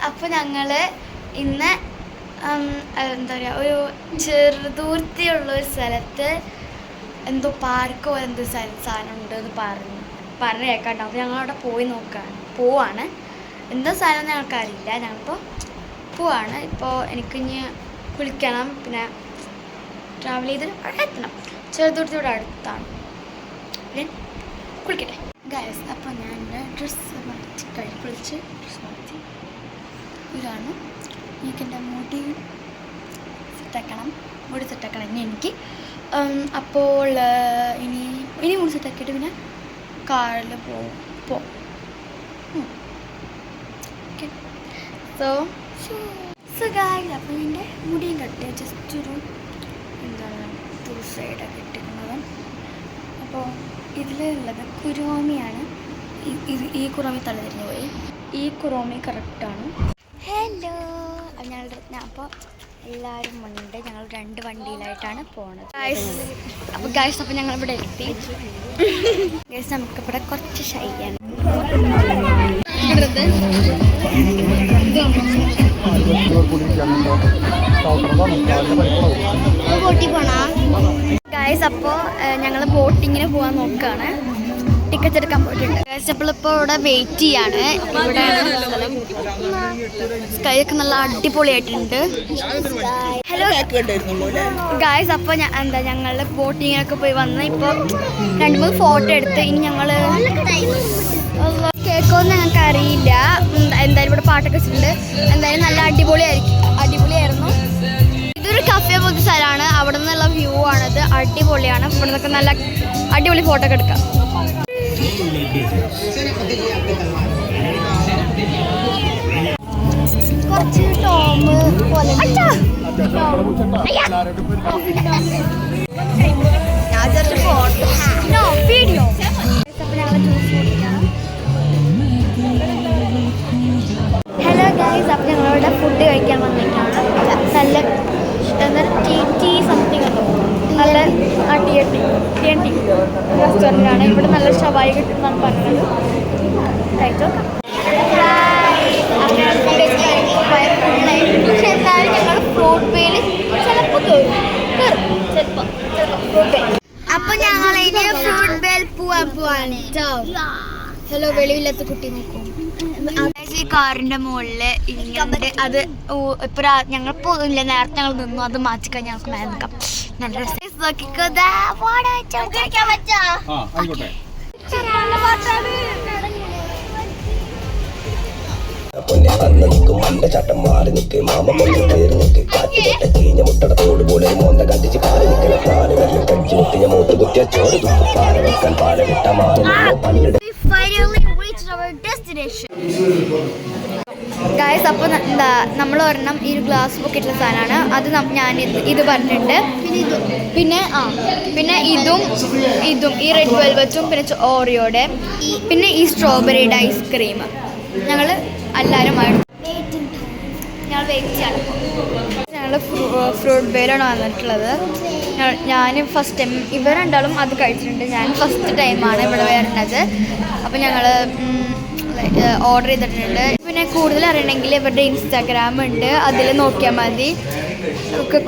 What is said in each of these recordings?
അപ്പോൾ ഞങ്ങൾ ഇന്ന് എന്താ പറയുക ഒരു ചെറുദൂരത്തിലുള്ളൊരു സ്ഥലത്ത് എന്തോ പാർക്കോ എന്തോ സാധനം ഉണ്ടെന്ന് പറഞ്ഞ് കേൾക്കാട്ടോ. അപ്പോൾ ഞങ്ങളവിടെ പോവാണ്. എന്താ സാധനം ഞങ്ങൾക്കറിയില്ല. ഞങ്ങളിപ്പോൾ പോവാണ്. ഇപ്പോൾ എനിക്കിനി കുളിക്കണം, പിന്നെ ട്രാവൽ ചെയ്ത് അവിടെ എത്തണം. ചെറുദൂരത്തോടെ അടുത്താണ്. പിന്നെ കുളിക്കട്ടെ ഗൈസ്. അപ്പോൾ ഞാൻ ഡ്രസ്സ് മാറ്റി കുളിച്ച് ഡ്രസ്സ് മാറ്റി ഇതാണ്. എനിക്കെൻ്റെ മുടി സെറ്റാക്കണം ഇനി എനിക്ക്. അപ്പോൾ ഇനി മുടി സെറ്റാക്കിയിട്ട് പിന്നെ കാറിൽ പോവും. ഓക്കെ. സോ ഗൈസ്, അപ്പോൾ എൻ്റെ മുടിയും കട്ട് ജസ്റ്റ് ഒരു എന്താണ് ടു സൈഡൊക്കെ ഇട്ടിരിക്കുന്നത്. അപ്പോൾ ഇതിലുള്ളത് കുരോമിയാണ്. ഈ കുരോമി തലതിരിഞ്ഞു പോയി. ഈ കുരോമി കറക്റ്റാണ്. ഹലോ, അപ്പോൾ എല്ലാവരും ഉണ്ട്. ഞങ്ങൾ 2 വണ്ടിയിലായിട്ടാണ് പോണത് അപ്പോൾ ഞങ്ങളിവിടെ എത്തി. ഗൈസ്, നമുക്കിവിടെ കുറച്ച് ഷൈയാണ്. ഗൈസ്, അപ്പോൾ ഞങ്ങൾ ബോട്ടിങ്ങിന് പോകാൻ നോക്കുകയാണ്. ടിക്കറ്റ് എടുക്കാൻ പോയിട്ടുണ്ട്. ഗൈസ്, അപ്പോൾ ഇവിടെ വെയിറ്റ് ചെയ്യാണ്. ഇവിടെയാണ് സ്ഥലം. സ്കൈ ഒക്കെ നല്ല അടിപൊളിയായിട്ടുണ്ട്. ഹലോ ഗൈസ്, അപ്പോൾ ഞങ്ങൾ ബോട്ടിങ്ങിനൊക്കെ പോയി വന്ന് ഇപ്പോൾ 2-3 ഫോട്ടോ എടുത്ത് ഇനി ഞങ്ങൾ കേൾക്കുമെന്ന് ഞങ്ങൾക്ക് അറിയില്ല. എന്തായാലും ഇവിടെ പാട്ടൊക്കെ വെച്ചിട്ടുണ്ട്. എന്തായാലും നല്ല അടിപൊളിയായിരുന്നു. ഇതൊരു കഫേ പോലത്തെ സ്ഥലമാണ്. അവിടെ നിന്നുള്ള വ്യൂ ആണത്. അടിപൊളിയാണ്. ഇവിടെ നിന്നൊക്കെ നല്ല അടിപൊളി ഫോട്ടോ ഒക്കെ എടുക്കാം. കുറച്ച് ടോം പോലെ വീഡിയോ. ഹലോ ഗൈസ്, അപ്പോൾ ഞങ്ങളിവിടെ ഫുഡ് കഴിക്കാൻ വന്നിട്ടാണ്. നല്ല ടി സംതിങ് ഉണ്ടോ, നല്ല ടി റെസ്റ്റോറൻ്റാണ്. ഇവിടെ നല്ല ഷവായി കിട്ടുമെന്നാണ് പറഞ്ഞത്. കഴിച്ചു നോക്കാം. പക്ഷെ എന്തായാലും ഞങ്ങൾ ഫ്രൂട്ട് ബേയിൽ ചിലപ്പോൾ ചിലപ്പോൾ ഫ്രൂട്ട് ബേ. അപ്പോൾ ഞങ്ങൾ ഇനി ഫ്രൂട്ട് ബേയിൽ പോവാണ്. ഹലോ, വെളിവില്ലാത്ത കുട്ടി നോക്കൂ. ഈ കാറിന്റെ മുകളില് ഇങ്ങനെ അത് ഇപ്പൊ ഞങ്ങൾ പോകുന്നില്ല. നേരത്തെ ഞങ്ങൾ നിന്നു, അത് മാറ്റിക്കഴിഞ്ഞാൽ ഞങ്ങൾക്ക് മേലെ നിൽക്കാം. നല്ല രസം. അന്ന് നിൽക്കും മണ്ട ചട്ടം മാറി നിൽക്ക് മാമ കൊണ്ട് കയറി നിൽക്ക് കാറ്റ് ചീഞ്ഞ മുട്ടടത്തോട് പോലെ മോന്ത കണ്ടിച്ച് പാല് നിൽക്കല പാല് വെള്ളം കടിച്ചു മുട്ടിഞ്ഞ മൂത്ത് കുത്തിയ ചോറ് തുപ്പി പാല വെക്കാൻ പാല വിട്ട മാറി പണിയുടെ ഗൈസ്, അപ്പോൾ നമ്മൾ ഒരെണ്ണം ഈ ഒരു ഗ്ലാസ് ബുക്കിട്ടുള്ള സാധനമാണ്. അത് ഞാൻ ഇത് പറഞ്ഞിട്ടുണ്ട്. പിന്നെ ഇതും ഈ റെഡ് വെൽവെറ്റും പിന്നെ ഓറിയോടെ പിന്നെ ഈ സ്ട്രോബെറിയുടെ ഐസ്ക്രീം ഞങ്ങൾ എല്ലാവരും ഞങ്ങൾ വെയിറ്റ് ചെയ്യണം. ഞങ്ങൾ ഫ്രൂട്ട് ബേയിലാണ് വന്നിട്ടുള്ളത്. ഞാൻ ഫസ്റ്റ് ടൈം, ഇവർ രണ്ടാളും അത് കഴിച്ചിട്ടുണ്ട്. ഞാൻ ഫസ്റ്റ് ടൈമാണ് ഇവിടെ വരുന്നത്. അപ്പോൾ ഞങ്ങൾ ഓർഡർ ചെയ്തിട്ടുണ്ട്. പിന്നെ കൂടുതൽ അറിയണമെങ്കിൽ ഇവരുടെ ഇൻസ്റ്റാഗ്രാം ഉണ്ട്, അതിൽ നോക്കിയാൽ മതി. നമുക്ക്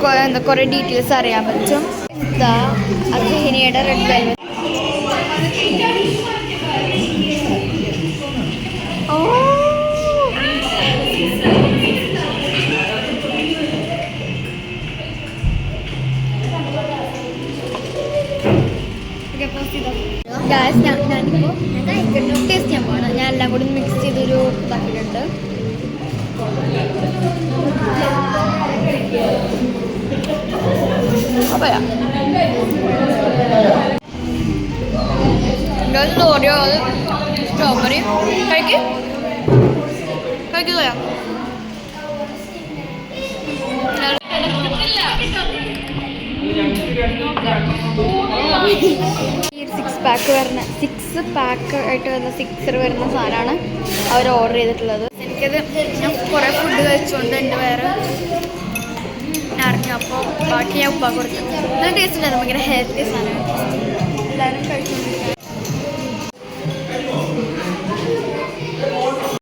കുറേ ഡീറ്റെയിൽസ് അറിയാൻ പറ്റും. അഹിനിയുടെ റെഡ് വെൽവെറ്റ്. ഞാനിപ്പോൾ ടേസ്റ്റ് ചെയ്യാൻ പോകണം. ഞാൻ എല്ലാം കൂടി മിക്സ് ചെയ്തൊരു ഇതാക്കിയിട്ടുണ്ട്. ഓറിയോ സ്ട്രോബെറി കഴിക്കില്ല. ഈ 6 പാക്ക് ആയിട്ട് വരുന്ന 6 വരുന്ന സാധനമാണ് അവർ ഓർഡർ ചെയ്തിട്ടുള്ളത്. എനിക്കത് ഞാൻ കുറേ ഫുഡ് കഴിച്ചുകൊണ്ട് എൻ്റെ വേറെ അറിഞ്ഞു. അപ്പോൾ ബാക്കി ഞാൻ ഉപ്പാ കൊടുത്തു. നല്ല ടേസ്റ്റ് ഉണ്ടായിരുന്നു. ഭയങ്കര ഹെൽത്തി സാധനമാണ്. എല്ലാവരും കഴിച്ചുകൊണ്ട്